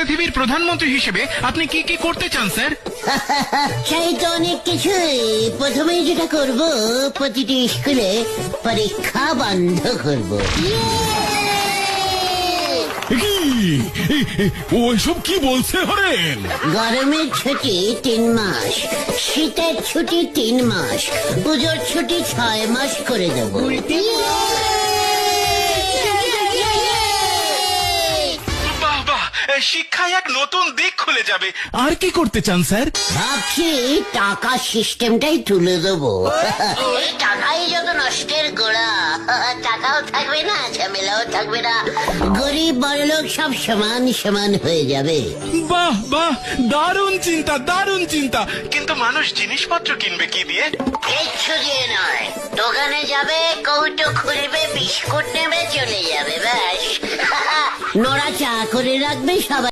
পৃথিবীর প্রধানমন্ত্রী হিসেবে আপনি কি কি করতে চান স্যার? চাই তো অনেক কিছুই। প্রথমেই যেটা করব, প্রতিটি স্কুলে পরীক্ষা বন্ধ করব। ওইসব কি বলছে হরেন? গরমের ছুটি 3 মাস, শীতের ছুটি 3 মাস, পুজোর ছুটি 6 মাস করে দেব। বাহ বাহ, শিক্ষায় এক নতুন দিক খুলে যাবে। আর কি করতে চান স্যার? ভাবছি টাকা সিস্টেমটাই তুলে দেবো। এই টাকাই যত নষ্টের গোড়া, টাকাও থাকবে না, ঝামেলাও থাকবে না, গরিব বড়লোক সব সমান সমান হয়ে যাবে। বাহ বাহ, দারুণ চিন্তা, দারুণ চিন্তা। কিন্তু মানুষ জিনিসপত্র কিনবে কি দিয়ে? কিচ্ছু দিয়ে নয়, দোকানে যাবে, কৌটো খুলবে, বিস্কুট নেবে, চলে যাবে, ব্যাস। নোরা চা করে রাখবে, সবাই